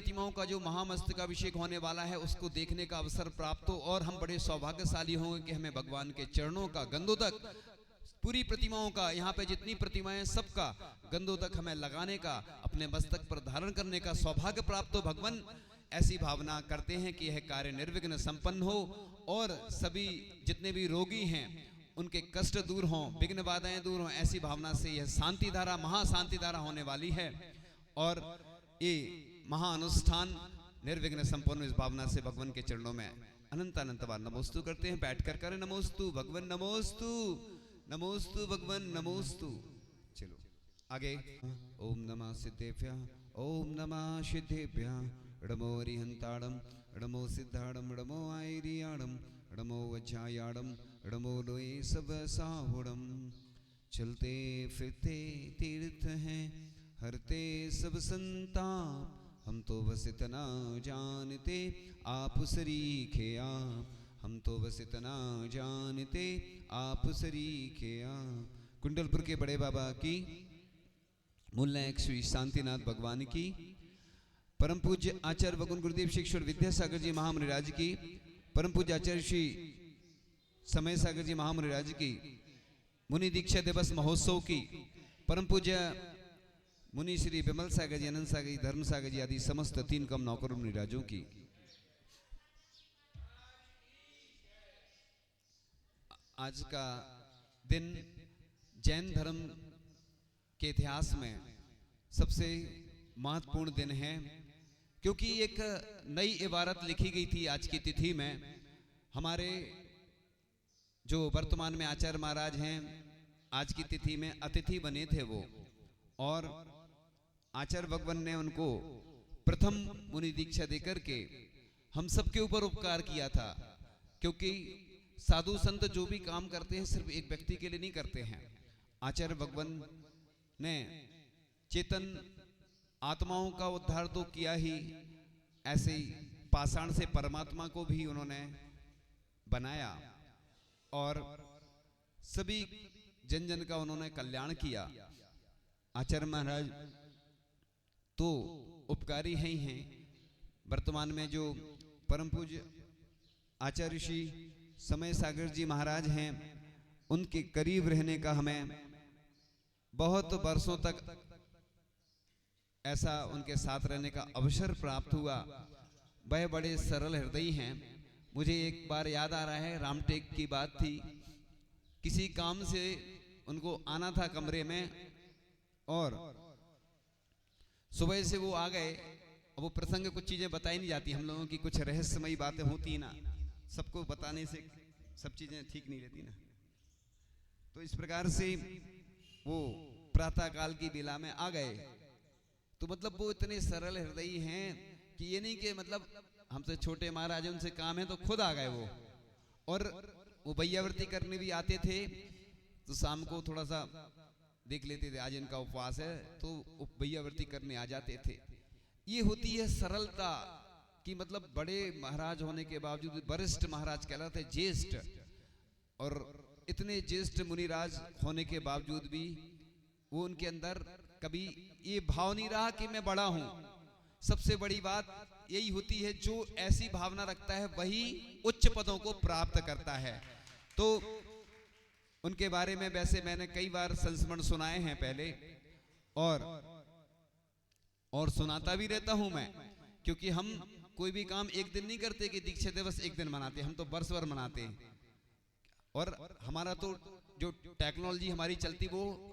प्रतिमाओं का जो महामस्तकाभिषेक होने वाला है उसको देखने का अवसर प्राप्त हो और हम बड़े सौभाग्यशाली होंगे कि हमें भगवान के चरणों का गंधोदक, पूरी प्रतिमाओं का, यहाँ पे जितनी प्रतिमाएं सबका गंधोदक हमें लगाने का, अपने मस्तक पर धारण करने का सौभाग्य प्राप्त हो। भगवान ऐसी भावना करते हैं कि यह कार्य निर्विघ्न संपन्न हो और सभी जितने भी रोगी हैं उनके कष्ट दूर हों, विघ्न बाधाएं दूर हों। ऐसी भावना से यह शांति धारा, महाशांति धारा होने वाली है और ये महाअनुष्ठान निर्विघ्न संपन्न इस भावना से भगवान के चरणों में अनंत अनंत बार नमोस्तु करते हैं। बैठ कर करें नमोस्तु भगवान, नमोस्तु नमोस्तु भगवान, नमोस्तु। चलो आगे। ओम नमः सिद्धेभ्यः, ओम नमः सिद्धेभ्यः, नमो हरिहंताड़म, नमो सिद्धाड़म, नमो आयरियाड़म, नमो वज्रायाड़म, नमो लोए सब साहुड़म। चलते फिरते तीर्थ हैं, हरते सब संताप, हम तो बस इतना जानते आप सरीखे आप, हम तो बस इतना जानते आप सरीखे आप। कुंडलपुर के बड़े बाबा की, मूलनायक श्री शांतिनाथ भगवान की, परम पूज्य आचार्य भगवान गुरुदेव शिक्षण विद्यासागर जी महामुनिराज की, परम पूज्य आचार्य श्री समय सागर जी महामुनिराज की मुनि दीक्षा दिवस महोत्सव की, परम पूज्य मुनि श्री विमल सागर जी, अनंत सागर जी, धर्म सागर जी आदि समस्त 3 कम नौकर मुनिराजों की। आज का दिन जैन धर्म के इतिहास में सबसे महत्वपूर्ण दिन है, क्योंकि एक नई इबारत लिखी गई थी आज की तिथि में। हमारे जो वर्तमान में आचार्य महाराज हैं, आज की तिथि में अतिथि बने थे वो, और आचार्य भगवान ने उनको प्रथम मुनि दीक्षा देकर के हम सबके ऊपर उपकार किया था। क्योंकि साधु संत जो भी काम करते हैं सिर्फ एक व्यक्ति के लिए नहीं करते हैं। आचार्य भगवान ने चेतन आत्माओं का उद्धार तो किया ही, ऐसे ही पाषाण से परमात्मा को भी उन्होंने बनाया और सभी जन जन का उन्होंने कल्याण किया। आचार्य महाराज तो उपकारी ही हैं। वर्तमान में जो परम पूज्य आचार्य श्री समय सागर जी महाराज हैं, उनके करीब रहने का हमें बहुत वर्षों तक ऐसा उनके साथ रहने का अवसर प्राप्त हुआ। वह बड़े सरल हृदयी हैं। मुझे एक बार याद आ रहा है, रामटेक की बात थी, किसी काम से उनको आना था कमरे में और सुबह से वो आ गए। अब वो प्रसंग कुछ चीजें बताई नहीं जाती, हम लोगों की कुछ रहस्यमयी बातें होती ना, सबको बताने से सब चीजें ठीक नहीं रहती ना। तो इस प्रकार से वो प्रातः काल की बेला में आ गए। तो मतलब वो इतने सरल हृदयी हैं कि ये नहीं कि मतलब हमसे छोटे महाराज उनसे काम है तो खुद आ गए वो। और वो भैयावृत्ति करने भी आते थे, तो शाम को थोड़ा सा देख लेते थे आज इनका उपवास है, तो भैयावृत्ति करने आ जाते थे। ये होती है सरलता कि मतलब बड़े महाराज होने के बावजूद, वरिष्ठ महाराज कहलाते, ज्येष्ठ, और इतने ज्येष्ठ मुनिराज होने के बावजूद भी वो उनके अंदर कभी ये भाव नहीं रहा कि मैं बड़ा हूं। सबसे बड़ी बात यही होती है, जो ऐसी भावना रखता है वही उच्च पदों को प्राप्त करता है। तो उनके बारे में वैसे मैंने कई बार संस्मरण सुनाए हैं पहले, और सुनाता भी रहता हूं मैं, क्योंकि हम कोई भी काम एक दिन नहीं करते कि दीक्षा दिवस एक दिन मनाते, हम तो वर्ष भर मनाते हैं। और हमारा तो जो टेक्नोलॉजी हमारी चलती, वो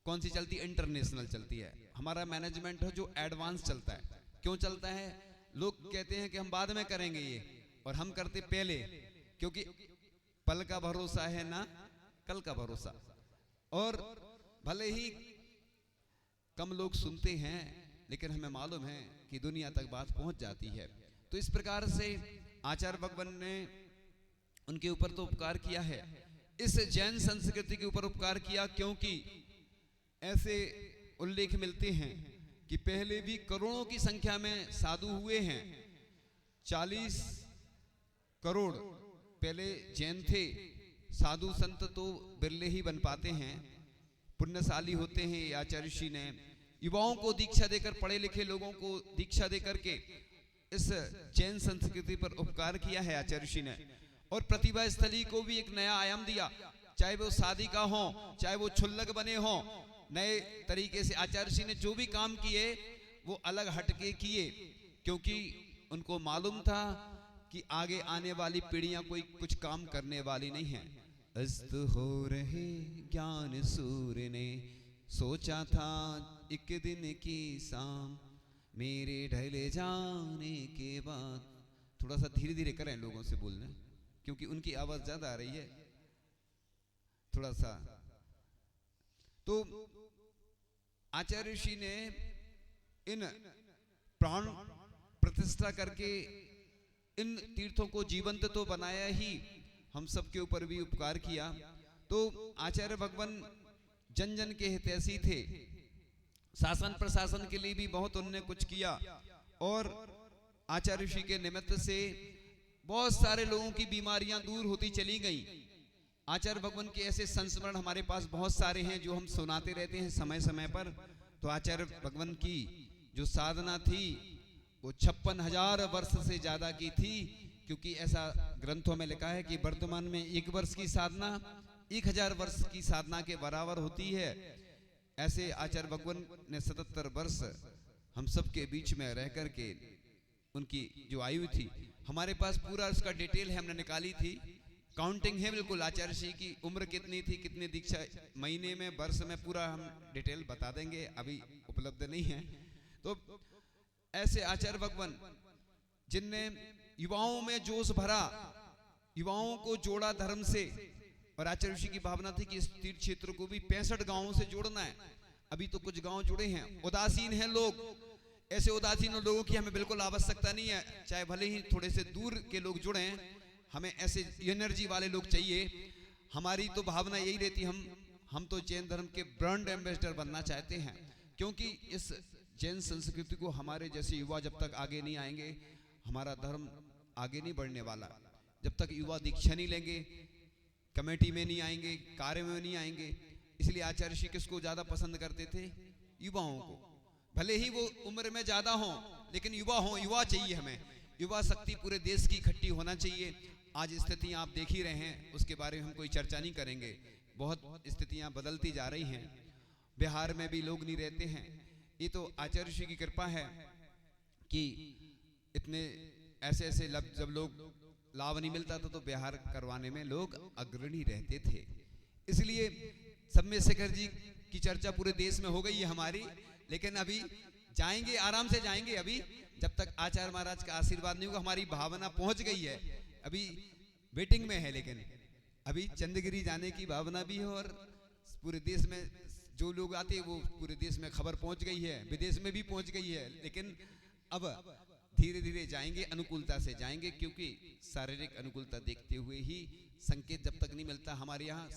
कौन सी चलती, इंटरनेशनल चलती है। हमारा मैनेजमेंट है जो एडवांस चलता है। क्यों चलता है? लोग कहते हैं कि हम बाद में करेंगे ये, और हम करते पहले, क्योंकि पल का भरोसा है ना कल का भरोसा। और भले ही कम लोग सुनते हैं, लेकिन हमें मालूम है कि दुनिया तक बात पहुंच जाती है। तो इस प्रकार से आचार्य भगवान ने उनके ऊपर तो उपकार किया है, इस जैन संस्कृति के ऊपर उपकार किया, क्योंकि ऐसे उल्लेख मिलते हैं कि पहले भी करोड़ों की संख्या में साधु हुए हैं। 40 करोड़ पहले जैन थे। साधु संत तो बिरले ही बन पाते हैं, पुण्यशाली होते हैं। आचार्य श्री ने युवाओं को दीक्षा देकर, पढ़े लिखे लोगों को दीक्षा देकर के इस जैन संस्कृति पर उपकार किया है आचार्य ऋषि ने। और प्रतिभा स्थली को भी एक नया आयाम दिया, चाहे वो शादी का हो, चाहे वो क्षुल्लक बने हो, नए तरीके से आचार्य ऋषि ने जो भी काम किए वो अलग हटके किए, क्योंकि उनको मालूम था कि आगे आने वाली पीढ़ियां कोई कुछ काम करने वाली नहीं है। अस्त हो रहे ज्ञान सूर्य ने, सोचा था एक दिन की शाम, मेरे ढले जाने के बाद। थोड़ा सा धीरे धीरे करें लोगों से बोलना, क्योंकि उनकी आवाज ज्यादा आ रही है थोड़ा सा। तो आचार्य ऋषि ने इन प्राण प्रतिष्ठा करके इन तीर्थों को जीवंत तो बनाया ही, हम सब के ऊपर भी उपकार किया। तो आचार्य भगवान जन जन के हितैषी थे, शासन प्रशासन के लिए भी बहुत उन्होंने कुछ किया। और आचार्य ऋषि के निमित्त से बहुत सारे लोगों की बीमारियां दूर होती चली गई। आचार्य भगवान के ऐसे संस्मरण हमारे पास बहुत सारे हैं जो हम सुनाते रहते हैं समय समय पर। तो आचार्य भगवान की जो साधना थी वो 56,000 वर्ष से ज्यादा की थी, क्योंकि ऐसा ग्रंथों में लिखा है कि वर्तमान में 1 वर्ष की साधना 1000 वर्ष की साधना के बराबर होती है। ऐसे आचार्य भगवान ने 77 वर्ष हम सब के बीच में रह करके उनकी जो आयु थी, हमारे पास पूरा उसका डिटेल है, हमने निकाली थी, काउंटिंग है बिल्कुल। आचार्य श्री की उम्र कितनी थी, कितनी दीक्षा, महीने में, वर्ष में, पूरा हम डिटेल बता देंगे, अभी उपलब्ध नहीं है। तो ऐसे आचार्य भगवान जिनने युवाओं में जोश भरा, युवाओं को जोड़ा धर्म से। और आचार्य ऋषि की भावना थी कि इस तीर्थ क्षेत्र को भी 65 गांवों से जोड़ना है। अभी तो कुछ गांव जुड़े हैं, उदासीन हैं लोग। ऐसे उदासीन लोगों की हमें बिल्कुल आवश्यकता नहीं है, चाहे भले ही थोड़े से दूर के लोग जुड़े, हमें ऐसे एनर्जी वाले लोग चाहिए। हमारी तो भावना यही रहती, हम तो जैन धर्म के ब्रांड एम्बेसडर बनना चाहते हैं, क्योंकि इस जैन संस्कृति को हमारे जैसे युवा जब तक आगे नहीं आएंगे, हमारा धर्म आगे नहीं बढ़ने वाला। जब तक युवा दीक्षा नहीं लेंगे, कमेटी में नहीं आएंगे, कार्य में नहीं आएंगे। इसलिए आचार्य श्री किसको ज्यादा पसंद करते थे? युवाओं को। भले ही वो उम्र में ज्यादा हो, लेकिन युवा हो, युवा चाहिए हमें। युवा शक्ति पूरे देश की इकट्ठी होना चाहिए। आज स्थितियां आप देख ही रहे हैं, उसके बारे में हम कोई चर्चा नहीं करेंगे। बहुत स्थितियां बदलती जा रही हैं, बिहार में भी लोग नहीं रहते हैं। ये तो आचार्य श्री की कृपा है कि इतने ऐसे ऐसे जब लोग लाभ नहीं मिलता था तो बिहार करवाने में लोग अग्रणी रहते थे। इसलिए सम्मेद शेखर जी की चर्चा पूरे देश में हो गई है हमारी, लेकिन अभी जाएंगे, आराम से जाएंगे। अभी जब तक आचार्य महाराज का आशीर्वाद नहीं होगा, हमारी भावना पहुंच गई है, अभी वेटिंग में है। लेकिन अभी चंद्रगिरी जाने की भावना भी है, और पूरे देश में जो लोग आते हैं वो पूरे देश में खबर पहुंच गई है, विदेश में भी पहुंच गई है। लेकिन अब धीरे धीरे जाएंगे, अनुकूलता से जाएंगे, क्योंकि शारीरिक अनुकूलता देखते हुए ही संकेत जब तक नहीं मिलता। हमारे यहाँ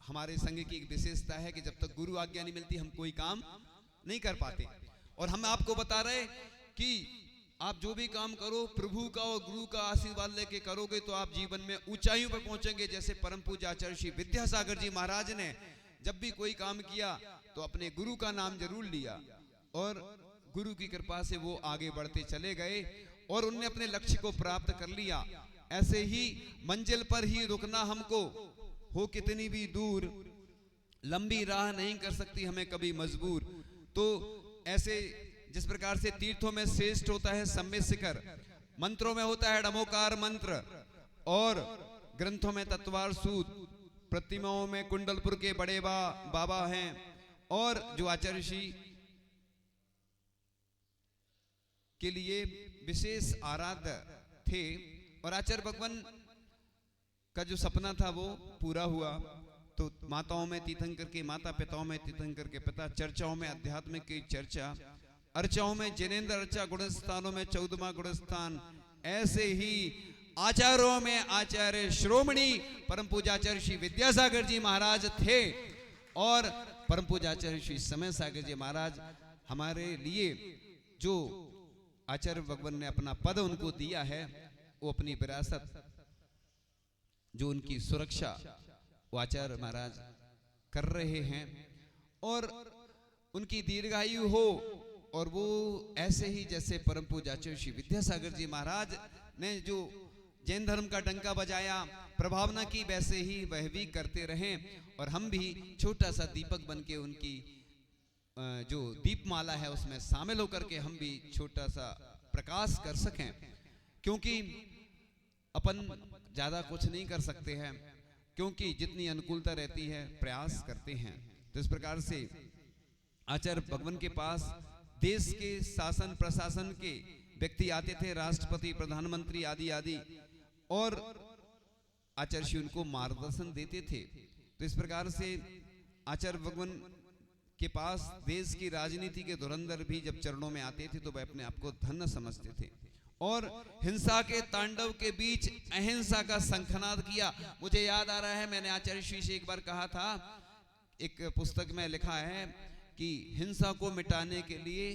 हमारे संघ की एक विशेषता है कि जब तक गुरु आज्ञा नहीं मिलती हम कोई काम नहीं कर पाते। और हम आपको बता रहे कि आप जो भी काम करो प्रभु का और गुरु का आशीर्वाद लेके करोगे तो आप जीवन में ऊंचाइयों पर पहुंचेंगे। जैसे परम पूज्य आचार्य श्री विद्यासागर जी महाराज ने जब भी कोई काम किया तो अपने गुरु का नाम जरूर लिया, और गुरु की कृपा से वो आगे बढ़ते चले गए और उनने अपने लक्ष्य को प्राप्त कर लिया। ऐसे ही मंजिल पर ही रुकना हमको, हो कितनी भी दूर, लंबी राह नहीं कर सकती हमें कभी मजबूर। तो ऐसे जिस प्रकार से तीर्थों में श्रेष्ठ होता है सम्मेद शिखर, मंत्रों में होता है डमोकार मंत्र, और ग्रंथों में तत्वार सूत, प्रतिमाओं में कुंडलपुर के बड़े बाबा हैं, और जो आचार्य श्री के लिए विशेष आराध्य थे। और आचार्य भगवान का जो सपना था वो पूरा हुआ। तो माताओं में तीर्थंकर के माता, पिताओं में तीर्थंकर के पिता, चर्चाओं में आध्यात्मिक की चर्चा, अर्चाओं में जिनेंद्र अर्चा, गुणस्थानों में 14वां गुणस्थान। ऐसे ही आचार्यों में आचार्य श्रोमणी परम पूज्य आचार्य श्री विद्यासागर जी महाराज थे, और परम पूज्य आचार्य श्री समय सागर जी महाराज हमारे लिए जो आचार्य भगवान ने अपना पद उनको दिया है, वो अपनी विरासत, जो उनकी सुरक्षा वो आचार्य महाराज कर रहे हैं। और उनकी दीर्घायु हो, और वो ऐसे ही जैसे परम पूज्य आचार्य श्री विद्यासागर जी महाराज ने जो जैन धर्म का डंका बजाया, प्रभावना की, वैसे ही वह भी करते रहें, और हम भी छोटा सा दीपक बन के उनकी जो दीपमाला है उसमें शामिल होकर के हम भी छोटा सा प्रकाश कर सकें, क्योंकि अपन ज्यादा कुछ नहीं कर सकते हैं, क्योंकि जितनी अनुकूलता रहती है प्रयास करते हैं। तो इस प्रकार से आचार्य भगवान के पास देश के शासन प्रशासन के व्यक्ति आते थे, राष्ट्रपति, प्रधानमंत्री आदि आदि, और आचार्य श्री उनको मार्गदर्शन देते थे। तो इस प्रकार से आचार्य भगवान के पास देश की राजनीति के धुरंधर भी जब चरणों में आते थे तो वह अपने आप को धन्य समझते थे, और हिंसा के तांडव के बीच अहिंसा का शंखनाद किया। मुझे याद आ रहा है, मैंने आचार्य श्री से एक बार कहा था, एक पुस्तक में लिखा है कि हिंसा को मिटाने के लिए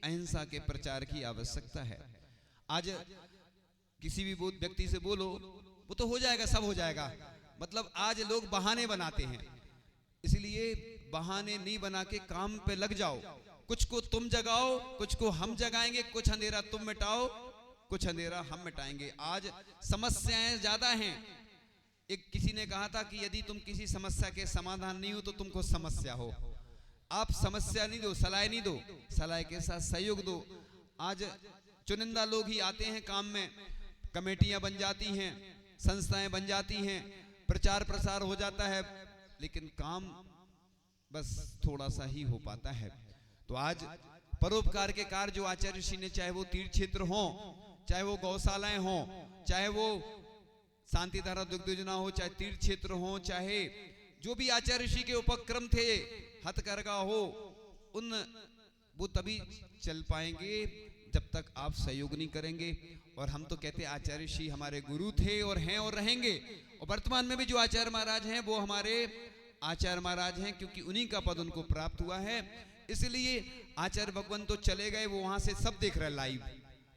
अहिंसा के प्रचार की आवश्यकता है। आज किसी भी व्यक्ति से बोलो वो तो हो जाएगा, सब हो जाएगा, मतलब आज लोग बहाने बनाते हैं, इसलिए बहाने नहीं बना के काम पे लग जाओ। कुछ को तुम जगाओ, कुछ को हम जगाएंगे, कुछ अंधेरा तुम मिटाओ, कुछ अंधेरा हम मिटाएंगे। आज समस्याएं ज्यादा हैं। एक किसी ने कहा था कि यदि तुम किसी समस्या के समाधान नहीं हो तो तुमको समस्या हो। आप समस्या नहीं दो, सलाह नहीं दो, सलाह के साथ सहयोग दो। आज चुनिंदा लोग ही आते हैं काम में, कमेटियां बन जाती हैं, संस्थाएं बन जाती हैं, प्रचार प्रसार हो जाता है, लेकिन काम बस थोड़ा सा ही हो पाता है। तो आज परोपकार के कार्य जो आचार्य श्री ने, चाहे वो तीर्थ क्षेत्र हो, चाहे वो गौशालाएं हो, चाहे वो शांति धारा दुग्ध योजना हो, चाहे तीर्थ क्षेत्र हो, चाहे जो भी आचार्य श्री के उपक्रम थे, हथकरघा हो, उन वो तभी चल पाएंगे जब तक आप सहयोग नहीं करेंगे। और हम तो कहते हैं आचार्य श्री हमारे गुरु थे और हैं और रहेंगे, और वर्तमान में भी जो आचार्य महाराज हैं वो हमारे आचार्य महाराज हैं, क्योंकि उन्हीं का पद उनको प्राप्त हुआ है। इसलिए आचार्य भगवान तो चले गए, वो वहां से सब देख रहे हैं लाइव,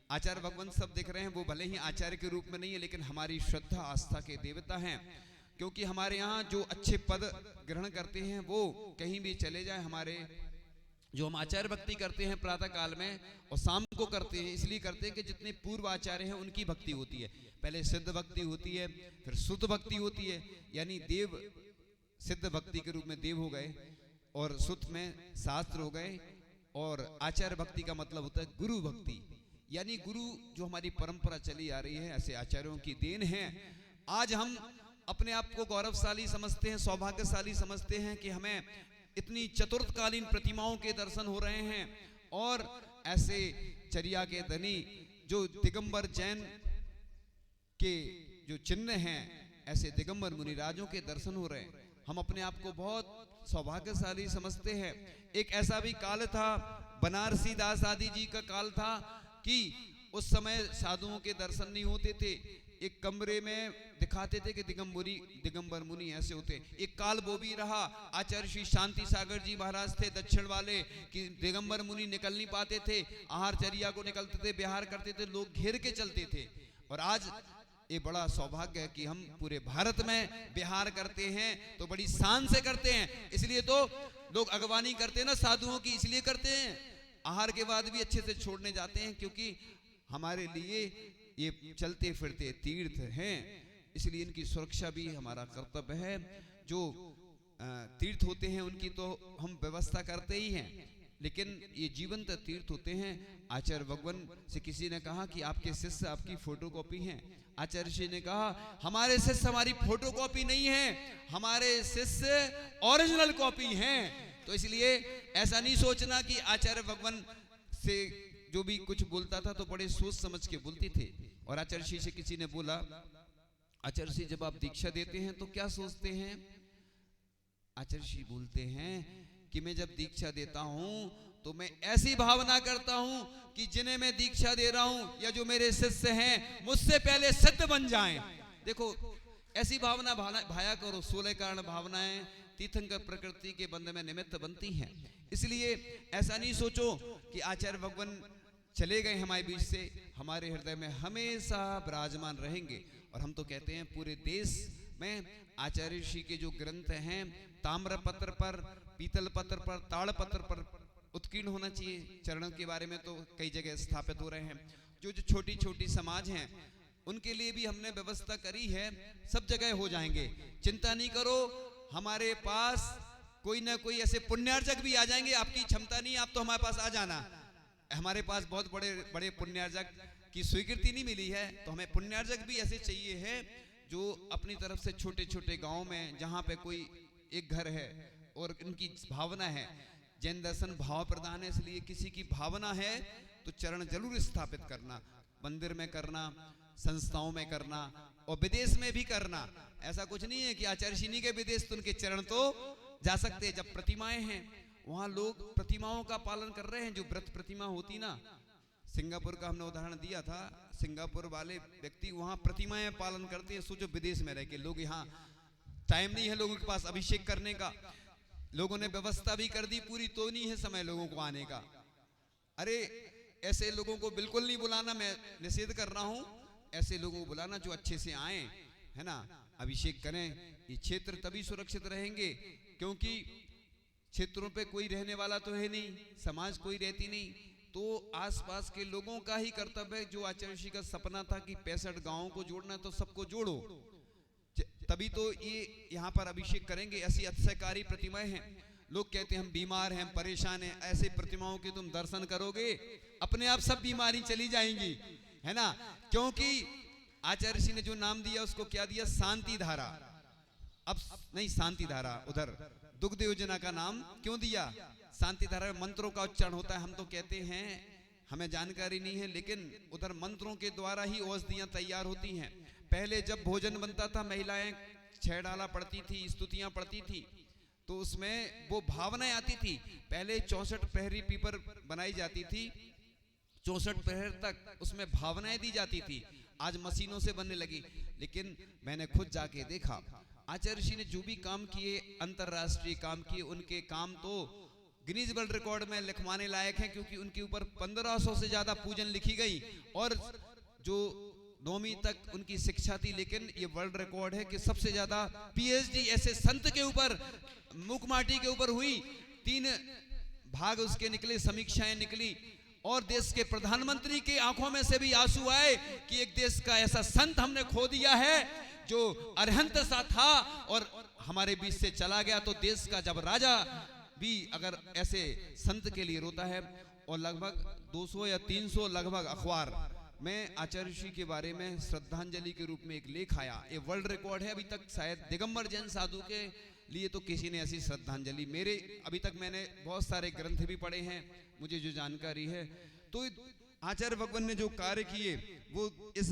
आचार्य भगवान सब देख रहे हैं। वो भले ही आचार्य के रूप में नहीं है, लेकिन हमारी श्रद्धा आस्था के देवता हैं, क्योंकि हमारे यहाँ जो अच्छे पद ग्रहण करते हैं वो कहीं भी चले जाए, हमारे जो हम आचार्य भक्ति करते हैं प्रातः काल में और शाम को करते हैं, इसलिए करते हैं कि जितने पूर्व आचार्य हैं उनकी भक्ति होती है। पहले सिद्ध भक्ति होती है, फिर सुत भक्ति होती है, यानी देव सिद्ध भक्ति के रूप में देव हो गए, और सुत में शास्त्र हो गए, और आचार्य भक्ति का मतलब होता है गुरु भक्ति, यानी गुरु जो हमारी परंपरा चली आ रही है, ऐसे आचार्यों की देन है। आज हम अपने आप को गौरवशाली समझते हैं, सौभाग्यशाली समझते हैं कि हमें इतनी चतुर्थकालीन प्रतिमाओं के दर्शन हो रहे हैं, और ऐसे चर्या के धनी जो दिगंबर जैन के जो चिन्ह हैं, ऐसे दिगंबर मुनिराजों के दर्शन हो रहे हैं। हम अपने आप को बहुत सौभाग्यशाली समझते हैं। एक ऐसा भी काल था, बनारसी दास आदि जी का काल था, कि उस समय साधुओं के दर्शन नहीं होते थे, एक कमरे में दिखाते थे कि दिगंबर मुनि ऐसे होते। एक काल वो भी रहा, आचार्य श्री शांति सागर जी महाराज थे दक्षिण वाले, कि दिगंबर मुनि निकल नहीं पाते थे, आहार चर्या को निकलते थे, विहार करते थे, लोग घेर के चलते थे। और आज ये बड़ा सौभाग्य है कि हम पूरे भारत में विहार करते हैं, तो बड़ी शान से करते हैं। इसलिए तो लोग अगवानी करते हैं ना साधुओं की, इसलिए करते हैं, आहार के बाद भी अच्छे से छोड़ने जाते हैं, क्योंकि हमारे लिए ये चलते फिरते तीर्थ हैं, इसलिए इनकी सुरक्षा भी हमारा कर्तव्य है। जो तीर्थ होते हैं उनकी तो हम व्यवस्था करते ही हैं, लेकिन ये जीवंत तीर्थ होते हैं। आचार्य भगवान से किसी ने कहा कि आपके शिष्य आपकी फोटोकॉपी हैं। आचार्य जी ने कहा हमारे शिष्य हमारी फोटोकॉपी नहीं है, हमारे शिष्य ओरिजिनल कॉपी हैं। तो इसलिए ऐसा नहीं सोचना कि आचार्य भगवान से जो भी कुछ बोलता था तो बड़े सोच समझ के बोलते थे। और आचार्य जी से किसी ने बोला, आचार्य जी जब आप दीक्षा देते हैं तो क्या सोचते हैं? आचार्य जी बोलते हैं कि मैं जब दीक्षा देता हूं तो मैं ऐसी भावना करता हूं कि जिन्हें मैं दीक्षा दे रहा हूं या जो मेरे शिष्य हैं मुझसे पहले सिद्ध बन जाएं। देखो ऐसी भावना भाया करो, 16 कारण भावनाएं तीर्थंकर प्रकृति के बंध में निमित्त बनती हैं। इसलिए ऐसा नहीं सोचो कि आचार्य भगवान चले गए हमारे बीच से, हमारे हृदय में हमेशा विराजमान रहेंगे। और हम तो कहते हैं पूरे देश में आचार्य श्री के जो ग्रंथ हैं ताम्र पत्र पर, पीतल पत्र पर, ताड़ पत्र पर उत्कीर्ण होना चाहिए। चरणों के बारे में तो कई जगह स्थापित हो रहे हैं। जो जो छोटी छोटी समाज हैं उनके लिए भी हमने व्यवस्था करी है, सब जगह हो जाएंगे, चिंता नहीं करो। हमारे पास कोई ना कोई ऐसे पुण्यार्जक भी आ जाएंगे। आपकी क्षमता नहीं, आप तो हमारे पास आ जाना। हमारे पास बहुत बड़े बड़े पुण्यार्जक की स्वीकृति नहीं मिली है, तो हमें पुण्यार्जक भी ऐसे चाहिए है जो अपनी तरफ से छोटे छोटे गांव में जहां पे कोई एक घर है और उनकी भावना है, जैन दर्शन भाव प्रधान है, इसलिए किसी की भावना है तो चरण जरूर स्थापित करना, मंदिर में करना, संस्थाओं में करना और विदेश में भी करना। ऐसा कुछ नहीं है कि आचार्यशिनी के विदेश तो उनके चरण तो जा सकते हैं। जब प्रतिमाएं हैं वहां लोग प्रतिमाओं का पालन कर रहे हैं। जो व्रत प्रतिमा होती ना, सिंगापुर का हमने उदाहरण दिया था, सिंगापुर वाले व्यक्ति वहां प्रतिमाएं पालन करते हैं। सोचो विदेश में रह के लोग, यहाँ टाइम नहीं है लोगों के पास अभिषेक करने का, लोगों ने व्यवस्था भी कर दी पूरी, तो नहीं है समय लोगों को आने का। अरे ऐसे लोगों को बिल्कुल नहीं बुलाना, मैं निषेध कर रहा हूं। ऐसे लोगों को बुलाना जो अच्छे से आए, है ना, अभिषेक करें। ये क्षेत्र तभी सुरक्षित रहेंगे क्योंकि क्षेत्रों पे कोई रहने वाला तो है नहीं, समाज कोई रहती नहीं, तो आसपास के लोगों का ही कर्तव्य है। जो आचार्य ऋषि का सपना था कि 65 गांवों को जोड़ना, तो सबको जोड़ो, तभी तो ये यहाँ पर अभिषेक करेंगे। ऐसी अतिशयकारी प्रतिमाएं हैं, लोग कहते हैं हम बीमार हैं, हम परेशान हैं, ऐसे प्रतिमाओं के तुम दर्शन करोगे अपने आप सब बीमारी चली जाएंगी, है ना। क्योंकि आचार्य ऋषि ने जो नाम दिया उसको क्या दिया, शांति धारा। अब नहीं, शांति धारा उधर दुग्ध योजना का नाम क्यों दिया, शांति धारा में मंत्रों का उच्चारण होता है। हम तो कहते हैं हमें जानकारी नहीं है, लेकिन उधर मंत्रों के द्वारा ही औषधियां तैयार होती हैं। पहले जब भोजन बनता था महिलाएं 6 डाला पढ़ती थी, स्तुतियां पढ़ती थी, तो उसमें वो भावनाएं आती थी। पहले 64 पहरी पीपर बनाई जाती थी, 64 पहर तक उसमें भावनाएं दी जाती थी। आज मशीनों से बनने लगी, लेकिन मैंने खुद जाके देखा आचार्य ऋषि ने जो भी काम किए, अंतरराष्ट्रीय काम किए, उनके काम तो गिनीज वर्ल्ड रिकॉर्ड में लिखवाने लायक हैं, क्योंकि उनके ऊपर 1500 से ज्यादा पूजन लिखी गई और जो 9वीं तक उनकी शिक्षा थी। लेकिन ये वर्ल्ड रिकॉर्ड है कि सबसे ज्यादा पीएचडी ऐसे संत के ऊपर, मुकमाटी के ऊपर हुई। 3 भाग उसके निकले, समीक्षाएं निकली और देश के प्रधानमंत्री की आंखों में से भी आंसू आए कि एक देश का ऐसा संत हमने खो दिया है जो अरहंत सा था और हमारे बीच से चला गया। तो देश का जब राजा भी अगर ऐसे संत के लिए रोता है, और लगभग 200 या 300 लगभग अखबार में आचार्य ऋषि के बारे में श्रद्धांजलि के रूप में एक लेख आया। ये वर्ल्ड रिकॉर्ड है। अभी तक शायद दिगंबर जैन साधु के लिए तो किसी ने ऐसी श्रद्धांजलि, मेरे अभी तक मैंने बहुत सारे ग्रंथ भी पढ़े हैं, मुझे जो जानकारी है, तो आचार्य भगवान ने जो कार्य किए वो इस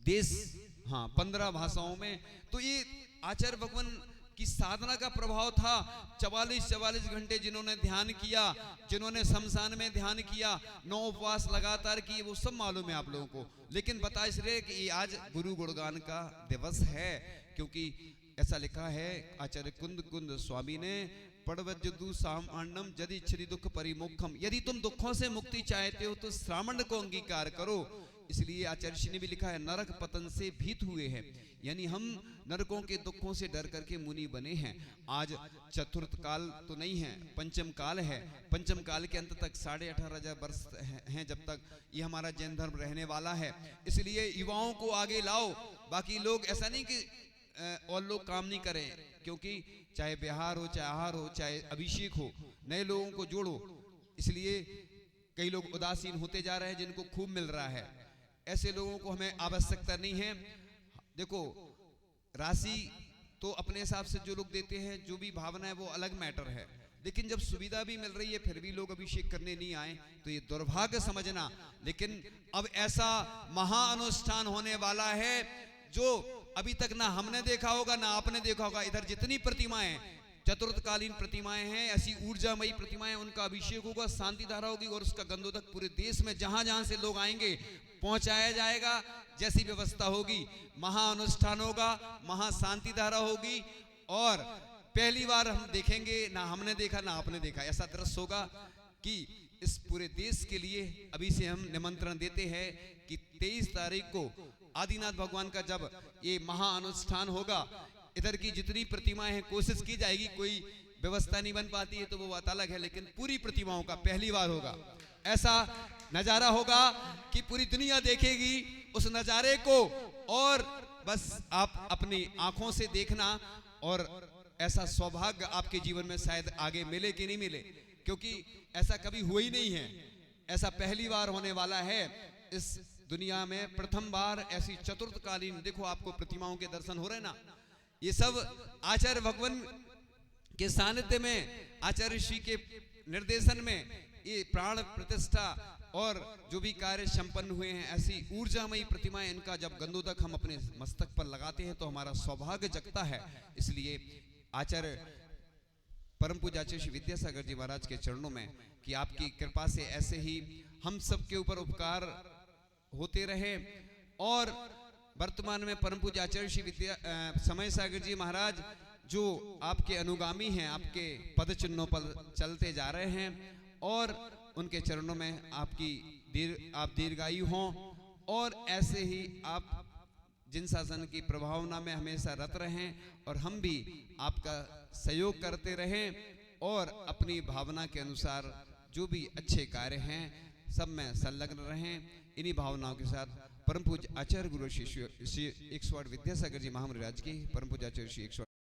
देश, हाँ 15 भाषाओं में, तो ये आचार्य भगवान की साधना का प्रभाव था। 44 घंटे जिन्होंने ध्यान किया, जिन्होंने शमशान में ध्यान किया, 9 उपवास लगातार किए, वो सब मालूम है आप लोगों को। लेकिन बता इसलिए कि ये आज गुरु गुणगान का दिवस है, क्योंकि ऐसा लिखा है आचार्य कुंद कुंद स्वामी ने, पड़वज्जदु सामान्यम यदि इच्छति दुख परिमोक्षम, यदि तुम दुखों से मुक्ति चाहते हो तो श्रावण को अंगीकार करो। इसलिए आचार्य ऋषि ने भी लिखा है नरक पतन से भीत हुए हैं, यानी हम नरकों के दुखों से डर करके मुनि बने हैं। आज चतुर्थ काल तो नहीं है, पंचम काल है। पंचम काल के अंत तक 18,500 वर्ष हैं जब तक ये हमारा जैन धर्म रहने वाला है। इसलिए युवाओं को आगे लाओ। बाकी लोग ऐसा नहीं कि और लोग काम नहीं करें, क्योंकि चाहे बिहार हो, चाहे आहार हो, चाहे अभिषेक हो, नए लोगों को जोड़ो। इसलिए कई लोग उदासीन होते जा रहे हैं जिनको खूब मिल रहा है। ऐसे लोगों को हमें आवश्यकता नहीं है। देखो राशि तो अपने हिसाब से जो लोग देते हैं, जो भी भावना है वो अलग मैटर है, लेकिन जब सुविधा भी मिल रही है फिर भी लोग अभिषेक करने नहीं आए तो ये दुर्भाग्य समझना। लेकिन अब ऐसा महाअनुष्ठान होने वाला है जो अभी तक ना हमने देखा होगा ना आपने देखा होगा। इधर जितनी प्रतिमाएं, चतुर्थकालीन प्रतिमाएं हैं, ऐसी ऊर्जामयी प्रतिमाएं, उनका अभिषेक होगा, शांति धारा होगी और उसका गंधोदक पूरे देश में जहां जहां से लोग आएंगे पहुंचाया जाएगा। जैसी व्यवस्था होगी, महाअनुष्ठान होगा, महाशांति धारा होगी और पहली बार हम देखेंगे, ना हमने देखा ना आपने देखा, ऐसा दृश्य होगा कि इस पूरे देश के लिए अभी से हम निमंत्रण देते हैं कि 23 तारीख को आदिनाथ भगवान का जब ये महाअनुष्ठान होगा, इधर की जितनी प्रतिमाएं हैं कोशिश की जाएगी कोई व्यवस्था नहीं बन पाती है तो वो बात अलग है, लेकिन पूरी प्रतिमाओं का पहली बार होगा। ऐसा नजारा होगा कि पूरी दुनिया देखेगी उस नजारे को, और बस आप अपनी आंखों से देखना, और ऐसा सौभाग्य आपके जीवन में शायद आगे मिले कि नहीं मिले, क्योंकि ऐसा कभी हुआ ही नहीं है। ऐसा पहली बार होने वाला है इस दुनिया में, प्रथम बार ऐसी चतुर्थकालीन, देखो आपको प्रतिमाओं के दर्शन हो रहे ना, ये सब आचार्य भगवान के सानिध्य में, आचार्य ऋषि के निर्देशन में ये प्राण प्रतिष्ठा और जो भी कार्य संपन्न हुए हैं, ऐसी ऊर्जामयी प्रतिमाएं, इनका जब गंधोदक हम अपने मस्तक पर लगाते हैं तो हमारा सौभाग्य जगता है। इसलिए आचार्य परम पूज्य आचार्य श्री विद्यासागर जी महाराज के चरणों में कि आपकी कृपा से ऐसे ही हम सब के ऊपर उपकार होते रहे, और वर्तमान में परम पूज्य आचार्य श्री समय सागर जी महाराज जो आपके अनुगामी हैं, आपके पद चिन्हों पर चलते जा रहे हैं, और उनके चरणों में आप दीर्घायु हों, और ऐसे ही आप जिन शासन की प्रभावना में हमेशा रत रहें, और हम भी आपका सहयोग करते रहें, और अपनी भावना के अनुसार जो भी अच्छे कार्य हैं सब में संलग्न रहें। इन्हीं भावनाओं के साथ परम पूज्य आचार्य गुरु श्री 108 विद्यासागर जी महामंडल की परम पूज्य आचार्य श्री 108